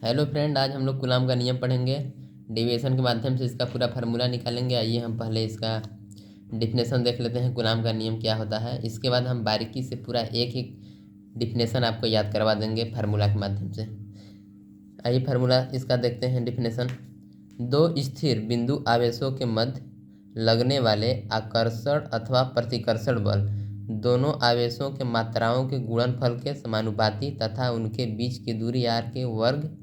Hello friend, आज हम लोग कूलाम का नियम पढ़ेंगे। डेविएशन के माध्यम से इसका पूरा फार्मूला निकालेंगे। आइए हम पहले इसका डिफिनेशन देख लेते हैं, कूलाम का नियम क्या होता है। इसके बाद हम बारीकी से पूरा एक एक डिफिनेशन आपको याद करवा देंगे फार्मूला के माध्यम से। आइए फार्मूला इसका देखते हैं डिफिनेशन। दो स्थिर बिंदु आवेशों के मध्य लगने वाले आकर्षण अथवा प्रतिकर्षण बल दोनों आवेशों के मात्राओं के गुणनफल के समानुपाती तथा उनके बीच की दूरी r के वर्ग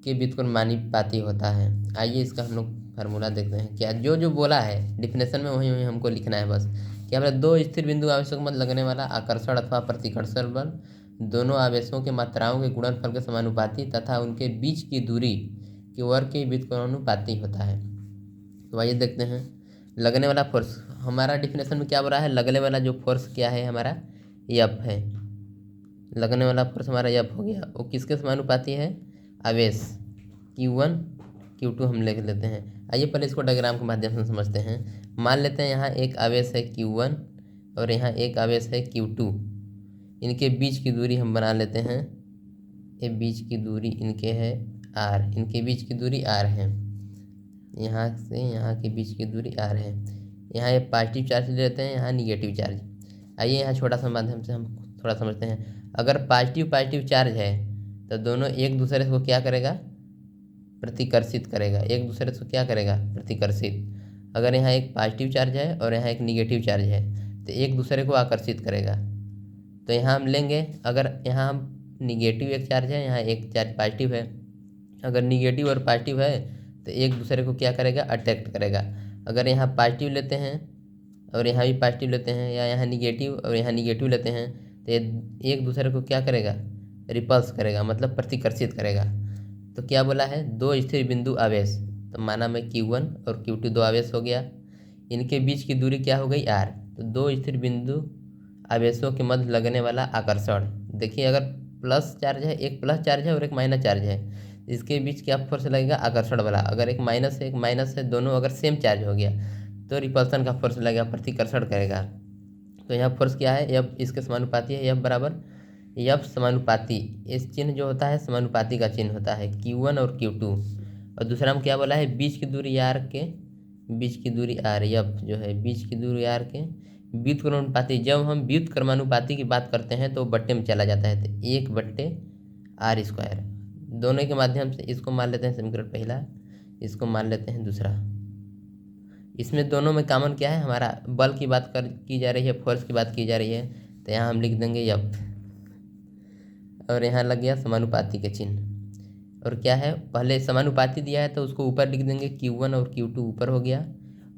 के व्युत्क्रमानुपाती होता है। आइए इसका हम लोग फार्मूला देखते हैं। क्या जो जो बोला है डिफिनेशन में वही वही हमको लिखना है बस। क्या बोला? दो स्थिर बिंदु आवेशों के मध्य लगने वाला आकर्षण अथवा प्रतिकर्षण बल दोनों आवेशों के मात्राओं के गुणनफल के समानुपाती तथा उनके बीच की दूरी के वर्ग के व्युत्क्रमानुपाती होता है। तो आइए देखते हैं लगने वाला फोर्स। हमारा डिफिनेशन में क्या बोला है? लगने वाला जो फोर्स क्या है हमारा एफ है। लगने वाला फोर्स हमारा एफ हो गया। वो किसके समानुपाती है? आवेश Q1 Q2 हम लिख लेते हैं। आइए पहले इसको डायग्राम के माध्यम से समझते हैं। मान लेते हैं यहाँ एक आवेश है Q1 और यहाँ एक आवेश है Q2। इनके बीच की दूरी हम बना लेते हैं। ये बीच की दूरी इनके है R, इनके बीच की दूरी R है। यहाँ से यहाँ के बीच की दूरी R है। यहाँ ये पॉजिटिव चार्ज ले लेते हैं, यहाँ निगेटिव चार्ज। आइए यहाँ छोटा सा माध्यम से हम थोड़ा समझते हैं। अगर पॉजिटिव चार्ज है तो दोनों एक दूसरे को क्या करेगा? प्रतिकर्षित करेगा। एक दूसरे से क्या करेगा? प्रतिकर्षित। अगर यहाँ एक पॉजिटिव चार्ज है और यहाँ एक निगेटिव चार्ज है तो एक दूसरे को आकर्षित करेगा। तो यहाँ हम लेंगे, अगर यहाँ हम निगेटिव एक चार्ज है, यहाँ एक चार्ज पॉजिटिव है। अगर निगेटिव और पॉजिटिव है तो एक दूसरे को क्या करेगा? अट्रैक्ट करेगा। अगर यहाँ पॉजिटिव लेते हैं और यहाँ भी पॉजिटिव लेते हैं, या यहाँ निगेटिव और यहाँ निगेटिव लेते हैं तो एक दूसरे को क्या करेगा? रिपल्स करेगा, मतलब प्रतिकर्षित करेगा। तो क्या बोला है? दो स्थिर बिंदु आवेश, तो माना मैं Q1 और Q2 दो आवेश हो गया। इनके बीच की दूरी क्या हो गई? R। तो दो स्थिर बिंदु आवेशों के मध्य लगने वाला आकर्षण, देखिए अगर प्लस चार्ज है, एक प्लस चार्ज है और एक माइनस चार्ज है, इसके बीच क्या फोर्स लगेगा? आकर्षण वाला। अगर एक माइनस है, दोनों अगर सेम चार्ज हो गया तो रिपल्सन का फोर्स लगेगा, प्रतिकर्षण करेगा। तो यहाँ फोर्स क्या है? एफ इसके समानुपाती है। एफ बराबर एफ समानुपाती, इस चिन्ह जो होता है समानुपाती का चिन्ह होता है Q1 और Q2। और दूसरा में क्या बोला है? बीच की दूरी R के, बीच की दूरी R, एफ जो है बीच की दूरी R के व्युत्क्रमानुपाती। जब हम व्युत्क्रमानुपाती की बात करते हैं तो बट्टे में चला जाता है, तो 1/r²। दोनों के माध्यम से इसको मान लेते हैं समीकरण पहला, इसको मान लेते हैं दूसरा। इसमें दोनों में कॉमन क्या है? हमारा बल की बात की जा रही है, फोर्स की बात की जा रही है। तो यहाँ हम लिख देंगे एफ, और यहाँ लग गया समानुपाती के चिन्ह। और क्या है? पहले समानुपाती दिया है तो उसको ऊपर लिख देंगे, Q1 और Q2 ऊपर हो गया।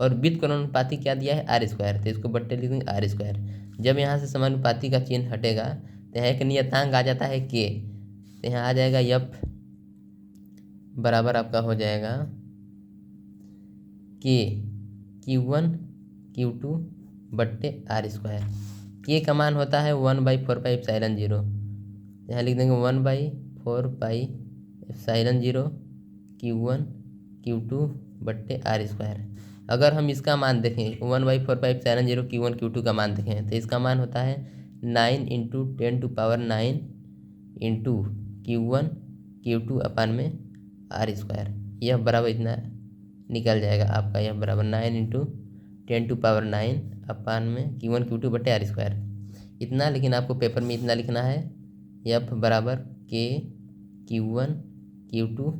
और व्युत्क्रमानुपाती क्या दिया है? R², तो इसको बट्टे लिख देंगे R²। जब यहाँ से समानुपाती का चिन्ह हटेगा तो यहाँ एक नियतांक आ जाता है K, तो यहाँ आ जाएगा एफ बराबर आपका हो जाएगा K Q1 Q2 बट्टे R²। के का मान होता है 1/4πε0। यहाँ लिख देंगे 1/4πε0 Q1 Q2 बट्टे R²। अगर हम इसका मान देखें 1/4πε0 Q1 Q2 का मान देखें तो इसका मान होता है 9 × 10⁹ इंटू Q1 Q2 अपन में R²। यह बराबर इतना निकल जाएगा आपका। यह बराबर 9 × 10⁹ अपन में Q1 Q2 बट्टे R²। इतना, लेकिन आपको पेपर में इतना लिखना है, एफ बराबर K Q1 Q2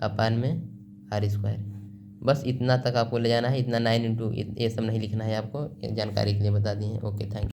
अपन में R²। बस इतना तक आपको ले जाना है। इतना 9 × ये सब नहीं लिखना है आपको, जानकारी के लिए बता दिए हैं। Okay, thank you.